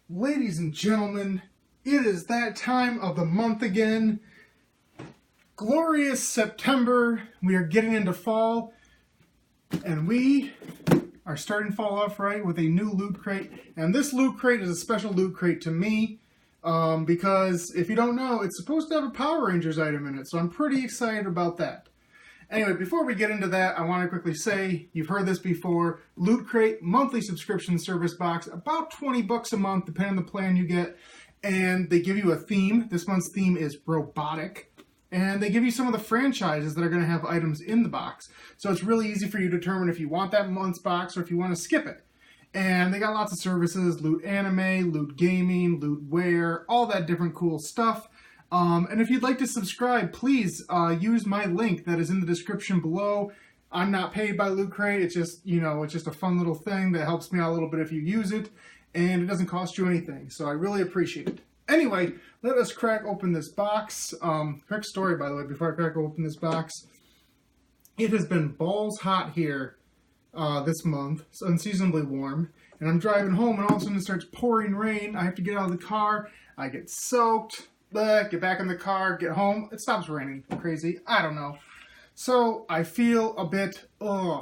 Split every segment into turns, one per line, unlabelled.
Ladies and gentlemen, it is that time of the month again. Glorious September. We are getting into fall, and we are starting fall off right with a new loot crate. And this loot crate is a special loot crate to me because if you don't know, it's supposed to have a Power Rangers item in it. So I'm pretty excited about that. Anyway, before we get into that, I want to quickly say, you've heard this before, Loot Crate, monthly subscription service box, about 20 bucks a month, depending on the plan you get. And they give you a theme. This month's theme is Robotic. And they give you some of the franchises that are going to have items in the box. So it's really easy for you to determine if you want that month's box or if you want to skip it. And they got lots of services, Loot Anime, Loot Gaming, Loot Wear, all that different cool stuff. And if you'd like to subscribe, please use my link that is in the description below. I'm not paid by Loot Crate. It's just, it's just a fun little thing that helps me out a little bit if you use it. And it doesn't cost you anything. So I really appreciate it. Anyway, let us crack open this box. Quick story, by the way, before I crack open this box. It has been balls hot here this month. It's unseasonably warm. And I'm driving home and all of a sudden it starts pouring rain. I have to get out of the car. I get soaked. Get back in the car, get home, it stops raining. Crazy. I don't know. So I feel a bit, a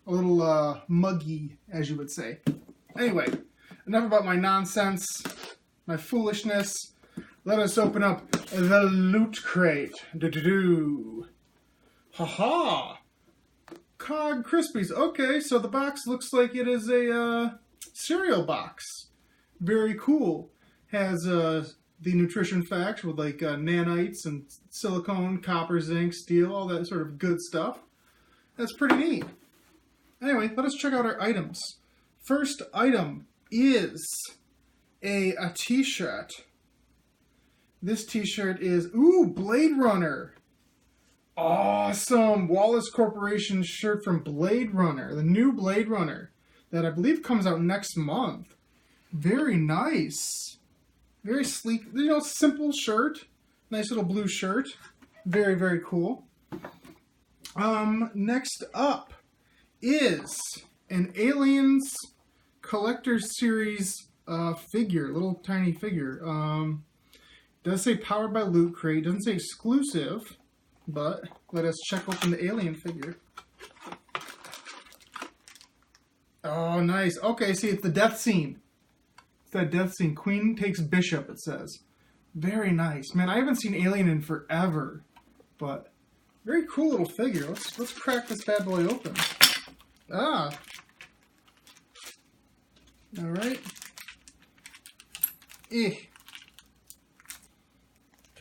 little muggy, as you would say. Anyway, enough about my nonsense, my foolishness. Let us open up the Loot Crate. Ha-ha! Cog Krispies. Okay, so the box looks like it is a cereal box. Very cool. Has the nutrition facts with like nanites and silicone, copper, zinc, steel, all that sort of good stuff. That's pretty neat. Anyway, let us check out our items. First item is a t-shirt. This t-shirt is, Blade Runner. Awesome. Wallace Corporation shirt from Blade Runner. The new Blade Runner that I believe comes out next month. Very nice. Very sleek, simple shirt. Nice little blue shirt. Very, very cool. Next up is an Aliens Collector's Series figure. Little tiny figure. Does say powered by Loot Crate. Doesn't say exclusive. But let us check open the alien figure. Oh, nice. Okay, see, it's the death scene. That death scene. Queen takes Bishop, it says. Very nice. Man, I haven't seen Alien in forever. But very cool little figure. Let's crack this bad boy open. Alright.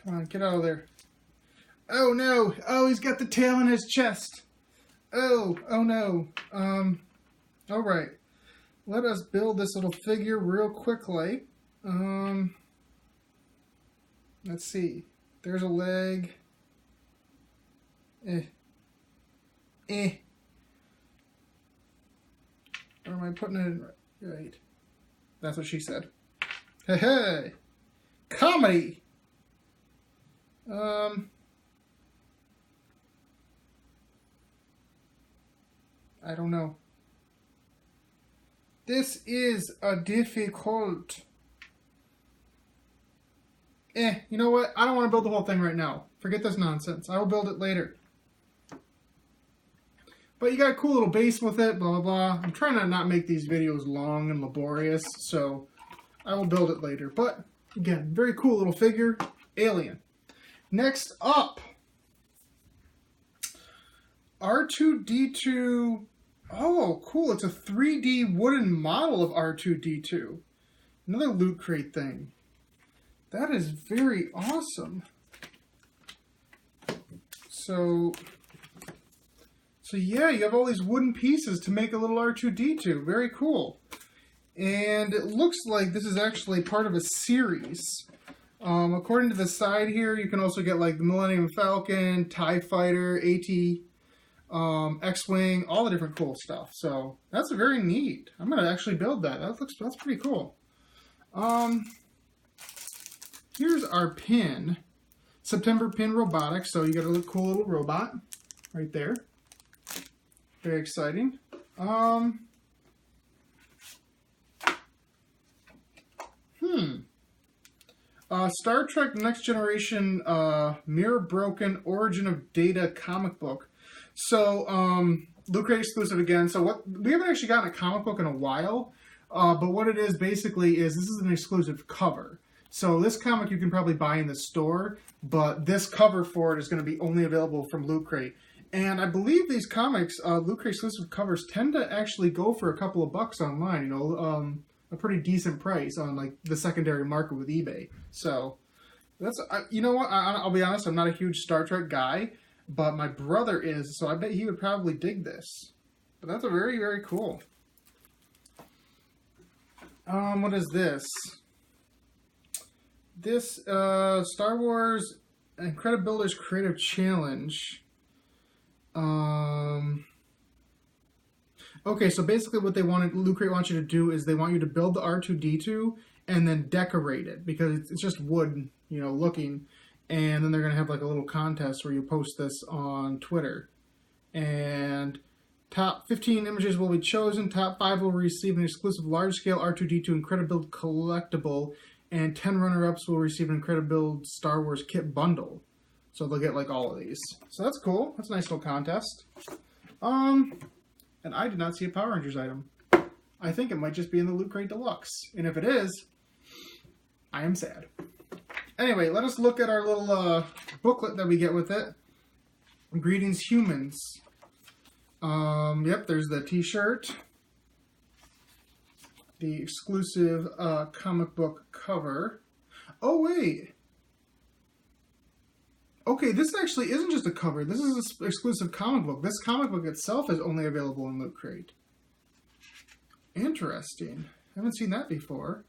Come on, get out of there. Oh no! Oh, he's got the tail in his chest. Oh no. Alright. Let us build this little figure real quickly. Let's see. There's a leg. Where am I putting it in? Right. That's what she said. Hey! Comedy! I don't know. This is a difficult. You know what? I don't want to build the whole thing right now. Forget this nonsense. I will build it later. But you got a cool little base with it, blah, blah, blah. I'm trying to not make these videos long and laborious, so I will build it later. But, again, very cool little figure. Alien. Next up. R2-D2... Oh, cool. It's a 3D wooden model of R2-D2. Another Loot Crate thing. That is very awesome. So yeah, you have all these wooden pieces to make a little R2-D2. Very cool. And it looks like this is actually part of a series. According to the side here, you can also get like the Millennium Falcon, TIE Fighter, AT... X-Wing, all the different cool stuff. So that's very neat. I'm gonna actually build that. That's pretty cool. Here's our pin. September pin Robotic. So you got a cool little robot right there. Very exciting. Star Trek Next Generation Mirror Broken Origin of Data comic book. So, Loot Crate exclusive again. So what we haven't actually gotten a comic book in a while, but what it is basically is this is an exclusive cover. So this comic you can probably buy in the store, but this cover for it is going to be only available from Loot Crate. And I believe these comics, Loot Crate exclusive covers, tend to actually go for a couple of bucks online. You know, a pretty decent price on like the secondary market with eBay. So that's you know what? I'll be honest. I'm not a huge Star Trek guy, but my brother is, so I bet he would probably dig this. But that's a very, very cool. What is this? This Star Wars Incredibuilders Creative Challenge. Okay, so basically what they wanted, Loot Crate wants you to do is they want you to build the R2-D2 and then decorate it because it's just wood, you know, looking. And then they're going to have like a little contest where you post this on Twitter. And top 15 images will be chosen. Top 5 will receive an exclusive large-scale R2-D2 Incredibuild collectible. And 10 runner-ups will receive an Incredibuild Star Wars kit bundle. So they'll get like all of these. So that's cool. That's a nice little contest. And I did not see a Power Rangers item. I think it might just be in the Loot Crate Deluxe. And if it is, I am sad. Anyway, let us look at our little booklet that we get with it. Greetings, humans. Yep, there's the t-shirt. The exclusive comic book cover. Oh, wait. Okay, this actually isn't just a cover. This is an exclusive comic book. This comic book itself is only available in Loot Crate. Interesting. I haven't seen that before.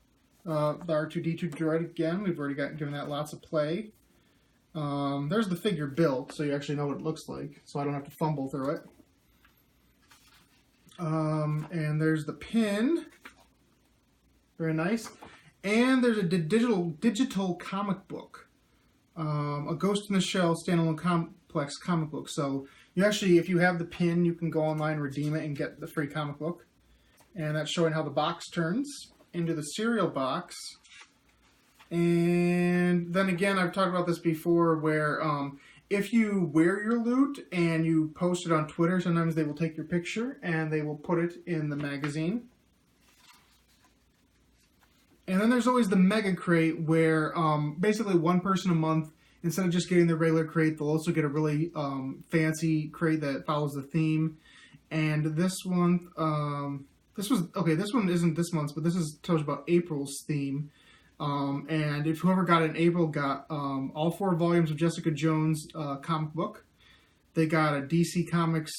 The R2-D2 droid again. We've already given that lots of play. There's the figure built, so you actually know what it looks like, so I don't have to fumble through it. And there's the pin. Very nice. And there's a digital comic book. A Ghost in the Shell standalone complex comic book. So you actually, if you have the pin, you can go online, redeem it, and get the free comic book. And that's showing how the box turns into the cereal box. And then again, I've talked about this before, where if you wear your loot and you post it on Twitter, sometimes they will take your picture and they will put it in the magazine. And then there's always the mega crate where basically one person a month, instead of just getting the regular crate, they'll also get a really fancy crate that follows the theme. And this one, this one isn't this month's, but this tells you about April's theme. And if whoever got it in April got all 4 volumes of Jessica Jones comic book. They got a DC Comics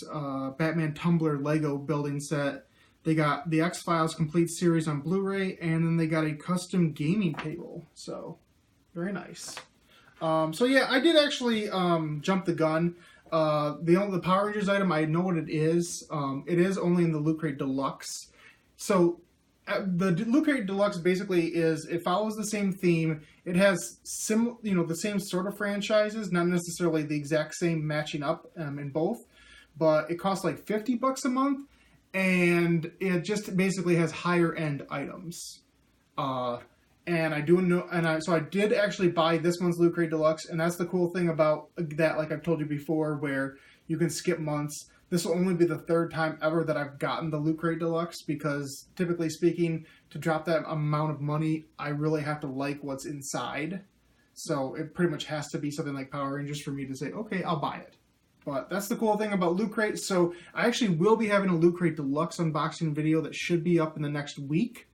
Batman Tumbler Lego building set. They got the X-Files complete series on Blu-ray, and then they got a custom gaming table. So, very nice. So yeah, I did actually jump the gun. The Power Rangers item, I know what it is. It is only in the Loot Crate Deluxe. So, the Loot Crate Deluxe basically is, it follows the same theme. It has the same sort of franchises, not necessarily the exact same matching up in both, but it costs like $50 a month. And it just basically has higher end items. And I do know, so I did actually buy this one's Loot Crate Deluxe, and that's the cool thing about that, like I've told you before, where you can skip months. This will only be the 3rd time ever that I've gotten the Loot Crate Deluxe, because typically speaking, to drop that amount of money, I really have to like what's inside. So it pretty much has to be something like Power Rangers for me to say, okay, I'll buy it. But that's the cool thing about Loot Crate. So I actually will be having a Loot Crate Deluxe unboxing video that should be up in the next week.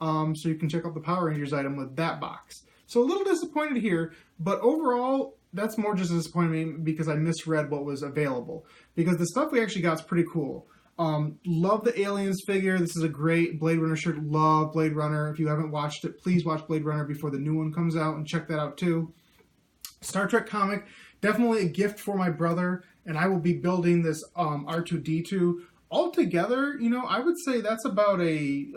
So you can check out the Power Rangers item with that box. So a little disappointed here, but overall, that's more just disappointing because I misread what was available. Because the stuff we actually got is pretty cool. Love the Aliens figure. This is a great Blade Runner shirt. Love Blade Runner. If you haven't watched it, please watch Blade Runner before the new one comes out and check that out too. Star Trek comic. Definitely a gift for my brother, and I will be building this R2-D2. Altogether, you know, I would say that's about a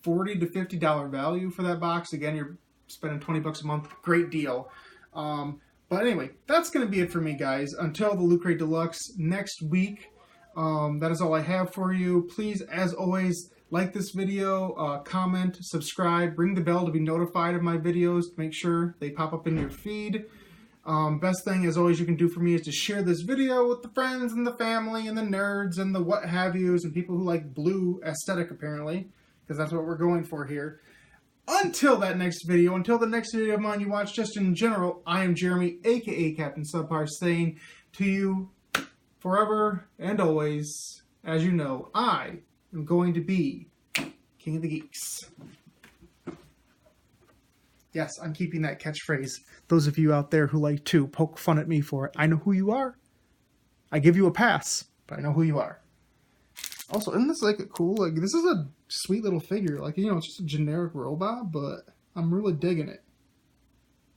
$40 to $50 value for that box. Again, you're spending $20 a month. Great deal. But anyway, that's going to be it for me, guys. Until the Loot Crate Deluxe next week, that is all I have for you. Please, as always, like this video, comment, subscribe, ring the bell to be notified of my videos, to make sure they pop up in your feed. Best thing, as always, you can do for me is to share this video with the friends and the family and the nerds and the what have yous and people who like blue aesthetic, apparently, because that's what we're going for here. Until that next video, until the next video of mine you watch, just in general, I am Jeremy, aka Captain Subpar, saying to you forever and always, as you know, I am going to be King of the Geeks. Yes, I'm keeping that catchphrase. Those of you out there who like to poke fun at me for it, I know who you are. I give you a pass, but I know who you are. Also, isn't this like a cool, like, this is a sweet little figure. Like, you know, it's just a generic robot, but I'm really digging it.